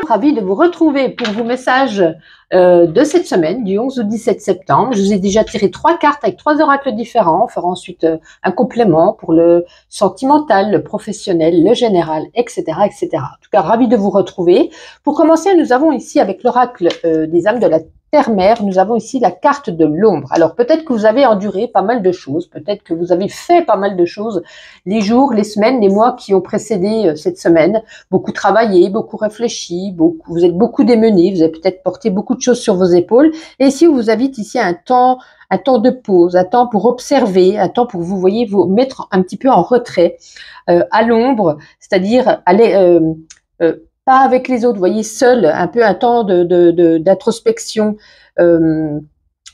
ravie de vous retrouver pour vos messages de cette semaine, du 11 au 17 septembre. Je vous ai déjà tiré 3 cartes avec 3 oracles différents. On fera ensuite un complément pour le sentimental, le professionnel, le général, etc., etc. En tout cas, ravie de vous retrouver. Pour commencer, nous avons ici avec l'oracle des âmes de la Terre-Mère, nous avons ici la carte de l'ombre. Alors peut-être que vous avez enduré pas mal de choses, peut-être que vous avez fait pas mal de choses les jours, les semaines, les mois qui ont précédé cette semaine. Beaucoup travaillé, beaucoup réfléchi, vous êtes beaucoup démené, vous avez peut-être porté beaucoup de choses sur vos épaules. Et ici, on vous invite ici à un temps de pause, un temps pour observer, un temps pour vous voyez vous mettre un petit peu en retrait, à l'ombre, c'est-à-dire aller pas avec les autres, vous voyez, seul, un peu un temps d'introspection,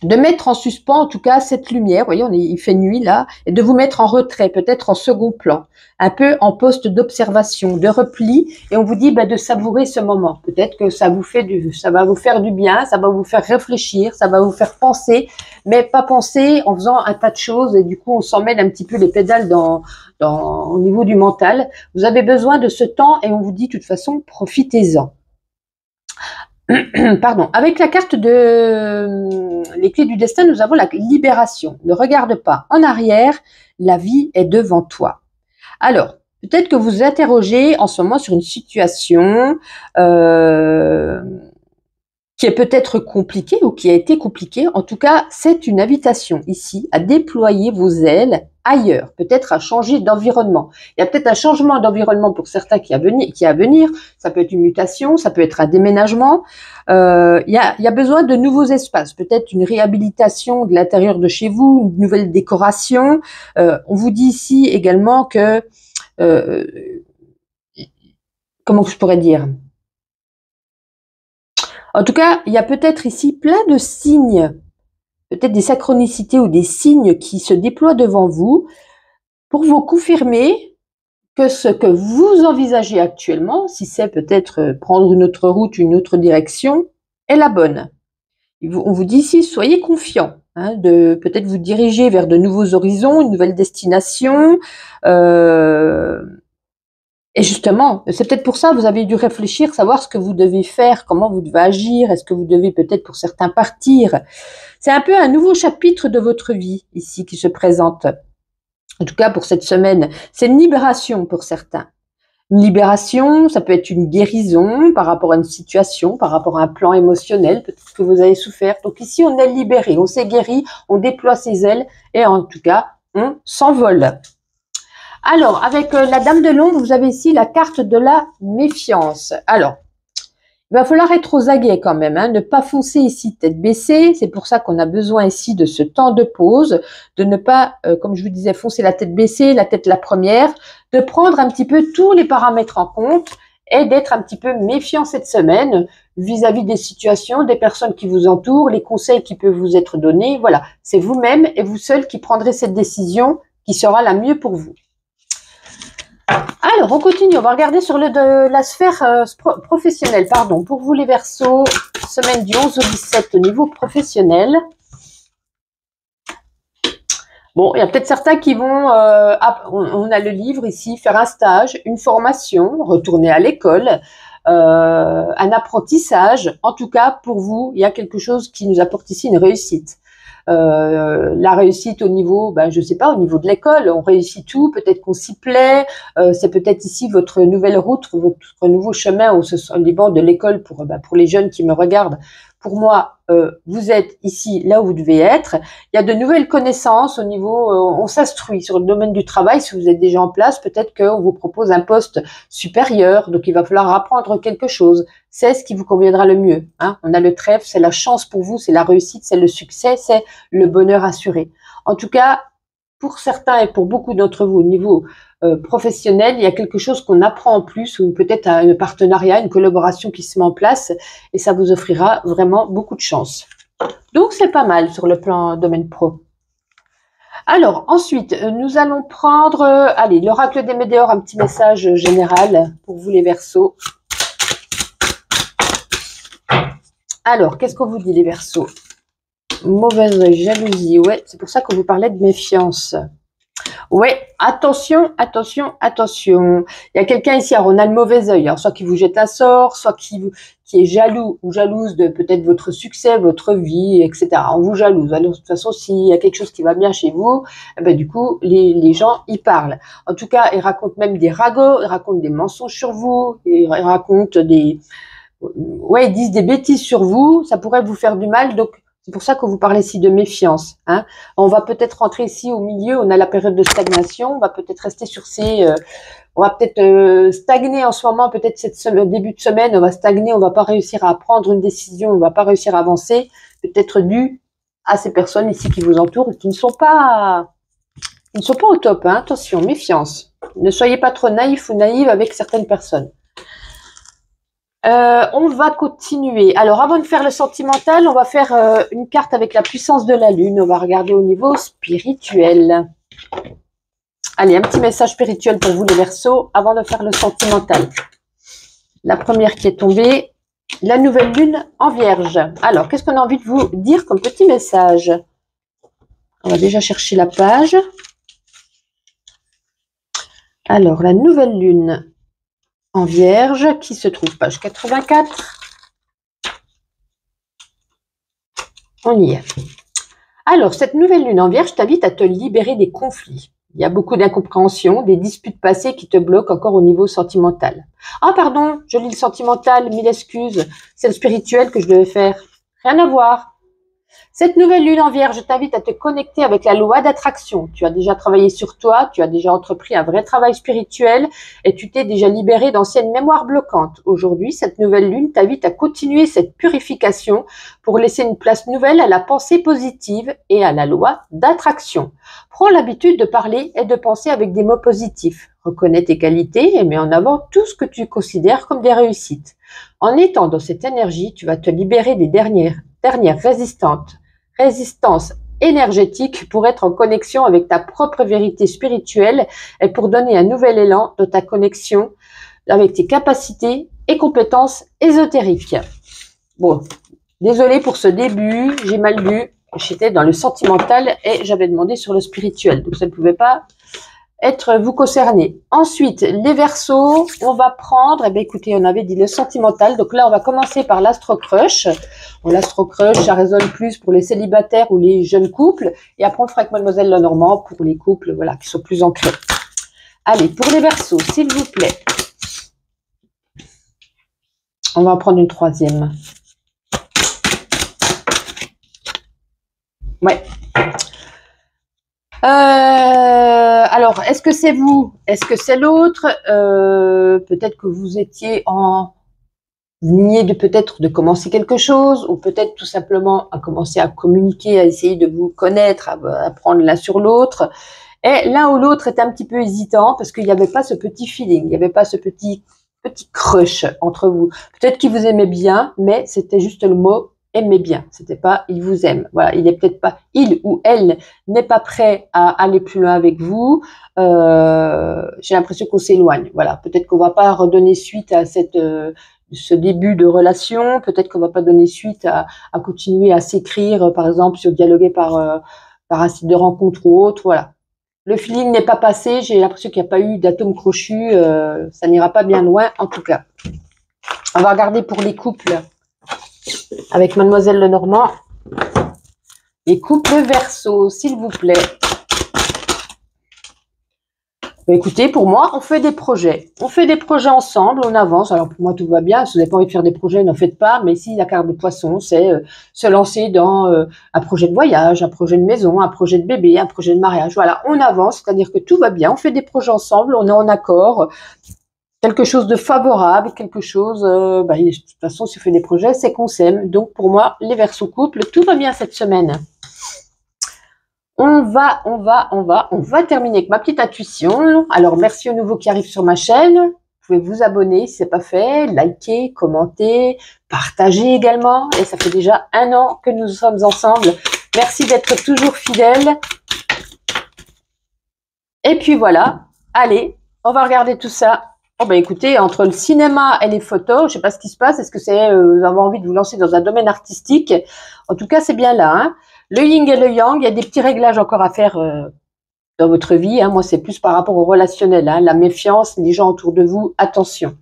de mettre en suspens, en tout cas, cette lumière, vous voyez, il fait nuit là, et de vous mettre en retrait, peut-être en second plan, un peu en poste d'observation, de repli, et on vous dit de savourer ce moment. Peut-être que ça va vous faire du bien, ça va vous faire réfléchir, ça va vous faire penser, mais pas penser en faisant un tas de choses, et du coup, on s'en mêle un petit peu les pédales au niveau du mental. Vous avez besoin de ce temps, et on vous dit de toute façon, profitez-en. Pardon. Avec la carte de les clés du destin, nous avons la libération. Ne regarde pas en arrière, la vie est devant toi. Alors, peut-être que vous vous interrogez en ce moment sur une situation qui est peut-être compliquée ou qui a été compliquée. En tout cas, c'est une invitation ici à déployer vos ailes ailleurs, peut-être à changer d'environnement. Il y a peut-être un changement d'environnement pour certains qui a à venir. Ça peut être une mutation, ça peut être un déménagement. Il y a besoin de nouveaux espaces, peut-être une réhabilitation de l'intérieur de chez vous, une nouvelle décoration. On vous dit ici également que, comment je pourrais dire ? En tout cas, il y a peut-être ici plein de signes, peut-être des synchronicités ou des signes qui se déploient devant vous pour vous confirmer que ce que vous envisagez actuellement, si c'est peut-être prendre une autre route, une autre direction, est la bonne. On vous dit ici, soyez confiants, de peut-être vous diriger vers de nouveaux horizons, une nouvelle destination. Et justement, c'est peut-être pour ça que vous avez dû réfléchir, savoir ce que vous devez faire, comment vous devez agir, est-ce que vous devez peut-être pour certains partir. C'est un peu un nouveau chapitre de votre vie ici qui se présente. En tout cas pour cette semaine, c'est une libération pour certains. Une libération, ça peut être une guérison par rapport à une situation, par rapport à un plan émotionnel, peut-être que vous avez souffert. Donc ici, on est libéré, on s'est guéri, on déploie ses ailes et en tout cas, on s'envole. Alors, avec la Dame de l'ombre, vous avez ici la carte de la méfiance. Alors, il va falloir être aux aguets quand même, ne pas foncer ici tête baissée. C'est pour ça qu'on a besoin ici de ce temps de pause, de ne pas, comme je vous disais, foncer la tête baissée, la tête la première, de prendre un petit peu tous les paramètres en compte et d'être un petit peu méfiant cette semaine vis-à-vis des situations, des personnes qui vous entourent, les conseils qui peuvent vous être donnés. Voilà, c'est vous-même et vous seul qui prendrez cette décision qui sera la mieux pour vous. Alors, on continue, on va regarder sur la sphère professionnelle, pardon. Pour vous les Verseaux, semaine du 11 au 17 au niveau professionnel. Bon, il y a peut-être certains qui vont, on a le livre ici, faire un stage, une formation, retourner à l'école, un apprentissage. En tout cas, pour vous, il y a quelque chose qui nous apporte ici une réussite. La réussite au niveau, je sais pas, au niveau de l'école, on réussit tout, peut-être qu'on s'y plaît, c'est peut-être ici votre nouvelle route, votre nouveau chemin au niveau de l'école pour les jeunes qui me regardent. Pour moi, vous êtes ici là où vous devez être. Il y a de nouvelles connaissances au niveau, on s'instruit sur le domaine du travail. Si vous êtes déjà en place, peut-être qu'on vous propose un poste supérieur, donc il va falloir apprendre quelque chose. C'est ce qui vous conviendra le mieux. On a le trèfle, c'est la chance pour vous, c'est la réussite, c'est le succès, c'est le bonheur assuré. En tout cas, pour certains et pour beaucoup d'entre vous au niveau professionnel, il y a quelque chose qu'on apprend en plus ou peut-être un partenariat, une collaboration qui se met en place et ça vous offrira vraiment beaucoup de chance. Donc, c'est pas mal sur le plan domaine pro. Alors, ensuite, nous allons prendre, allez, l'oracle des Météores, un petit message général pour vous les Verseaux. Alors, qu'est-ce qu'on vous dit les Verseaux? Mauvaise jalousie, ouais, c'est pour ça qu'on vous parlait de méfiance. Ouais, attention, attention, attention. Il y a quelqu'un ici, alors on a le mauvais œil, alors soit qui vous jette un sort, soit qui est jaloux ou jalouse de peut-être votre succès, votre vie, etc. On vous jalouse. Alors, de toute façon, s'il y a quelque chose qui va bien chez vous, eh ben, du coup, les gens y parlent. En tout cas, ils racontent même des ragots, ils racontent des mensonges sur vous, ils racontent ouais, ils disent des bêtises sur vous, ça pourrait vous faire du mal, donc c'est pour ça que vous parlez ici de méfiance. Hein. On va peut-être rentrer ici au milieu, on a la période de stagnation, on va peut-être rester sur on va peut-être stagner en ce moment, peut-être cette semaine, début de semaine, on va stagner, on va pas réussir à prendre une décision, on va pas réussir à avancer, peut-être dû à ces personnes ici qui vous entourent, qui ne sont pas au top. Hein. Attention, méfiance. Ne soyez pas trop naïf ou naïve avec certaines personnes. On va continuer. Alors, avant de faire le sentimental, on va faire une carte avec la puissance de la lune. On va regarder au niveau spirituel. Allez, un petit message spirituel pour vous les Verseaux avant de faire le sentimental. La première qui est tombée, la nouvelle lune en Vierge. Alors, qu'est-ce qu'on a envie de vous dire comme petit message? On va déjà chercher la page. Alors, la nouvelle lune en Vierge, qui se trouve page 84. On y est. Alors, cette nouvelle lune en Vierge t'invite à te libérer des conflits. Il y a beaucoup d'incompréhension, des disputes passées qui te bloquent encore au niveau sentimental. Ah pardon, je lis le sentimental, mille excuses, c'est le spirituel que je devais faire. Rien à voir. Cette nouvelle lune en Vierge t'invite à te connecter avec la loi d'attraction. Tu as déjà travaillé sur toi, tu as déjà entrepris un vrai travail spirituel et tu t'es déjà libéré d'anciennes mémoires bloquantes. Aujourd'hui, cette nouvelle lune t'invite à continuer cette purification pour laisser une place nouvelle à la pensée positive et à la loi d'attraction. Prends l'habitude de parler et de penser avec des mots positifs. Reconnais tes qualités et mets en avant tout ce que tu considères comme des réussites. En étant dans cette énergie, tu vas te libérer des dernières résistances énergétiques pour être en connexion avec ta propre vérité spirituelle et pour donner un nouvel élan dans ta connexion avec tes capacités et compétences ésotériques. Bon, désolée pour ce début, j'ai mal lu, j'étais dans le sentimental et j'avais demandé sur le spirituel, donc ça ne pouvait pas être vous concerner. Ensuite, les Verseaux, on va prendre, eh bien, écoutez, on avait dit le sentimental, donc là on va commencer par l'Astro Crush. Bon, l'Astro Crush, ça résonne plus pour les célibataires ou les jeunes couples, et après on fera avec Mademoiselle Lenormand pour les couples, voilà, qui sont plus ancrés. Allez, pour les Verseaux, s'il vous plaît, on va en prendre une troisième. Ouais. Alors, est-ce que c'est vous? Est-ce que c'est l'autre? Peut-être que vous étiez en lignée de peut-être de commencer quelque chose, ou peut-être tout simplement à commencer à communiquer, à essayer de vous connaître, à prendre l'un sur l'autre. Et l'un ou l'autre était un petit peu hésitant parce qu'il n'y avait pas ce petit feeling, il n'y avait pas ce petit crush entre vous. Peut-être qu'il vous aimait bien, mais c'était juste le mot aimait bien. C'était pas il vous aime. Voilà, il est peut-être pas, il ou elle n'est pas prêt à aller plus loin avec vous. J'ai l'impression qu'on s'éloigne. Voilà, peut-être qu'on va pas redonner suite à ce début de relation. Peut-être qu'on va pas donner suite à continuer à s'écrire, par exemple, si on dialoguait par un site de rencontre ou autre. Voilà. Le feeling n'est pas passé. J'ai l'impression qu'il n'y a pas eu d'atome crochu. Ça n'ira pas bien loin, en tout cas. On va regarder pour les couples avec Mademoiselle Lenormand. Les couples Verseaux, s'il vous plaît. Ben écoutez, pour moi, on fait des projets. On fait des projets ensemble, on avance. Alors pour moi, tout va bien. Si vous n'avez pas envie de faire des projets, n'en faites pas. Mais ici, la carte de poisson, c'est se lancer dans un projet de voyage, un projet de maison, un projet de bébé, un projet de mariage. Voilà, on avance, c'est-à-dire que tout va bien. On fait des projets ensemble, on est en accord. Quelque chose de favorable, quelque chose, de toute façon, si on fait des projets, c'est qu'on s'aime. Donc, pour moi, les Verseaux couples, tout va bien cette semaine. On va terminer avec ma petite intuition. Alors, merci aux nouveaux qui arrivent sur ma chaîne. Vous pouvez vous abonner si ce n'est pas fait, liker, commenter, partager également. Et ça fait déjà 1 an que nous sommes ensemble. Merci d'être toujours fidèles. Et puis voilà, allez, on va regarder tout ça. Oh ben écoutez, entre le cinéma et les photos, je sais pas ce qui se passe. Est-ce que c'est vous avez envie de vous lancer dans un domaine artistique? En tout cas, c'est bien là. Hein. Le yin et le yang, il y a des petits réglages encore à faire dans votre vie. Hein. Moi, c'est plus par rapport au relationnel. Hein. La méfiance, les gens autour de vous, attention.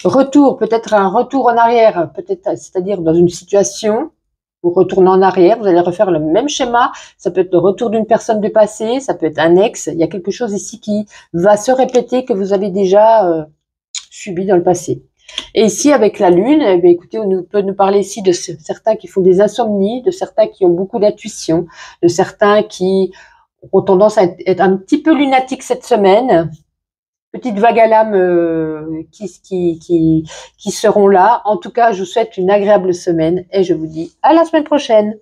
Retour, peut-être un retour en arrière, peut-être, c'est-à-dire dans une situation, vous retournez en arrière, vous allez refaire le même schéma. Ça peut être le retour d'une personne du passé, ça peut être un ex. Il y a quelque chose ici qui va se répéter que vous avez déjà subi dans le passé. Et ici, avec la Lune, eh bien, écoutez, on peut nous parler ici de certains qui font des insomnies, de certains qui ont beaucoup d'intuition, de certains qui ont tendance à être un petit peu lunatiques cette semaine. Petite vague à l'âme qui seront là. En tout cas, je vous souhaite une agréable semaine et je vous dis à la semaine prochaine.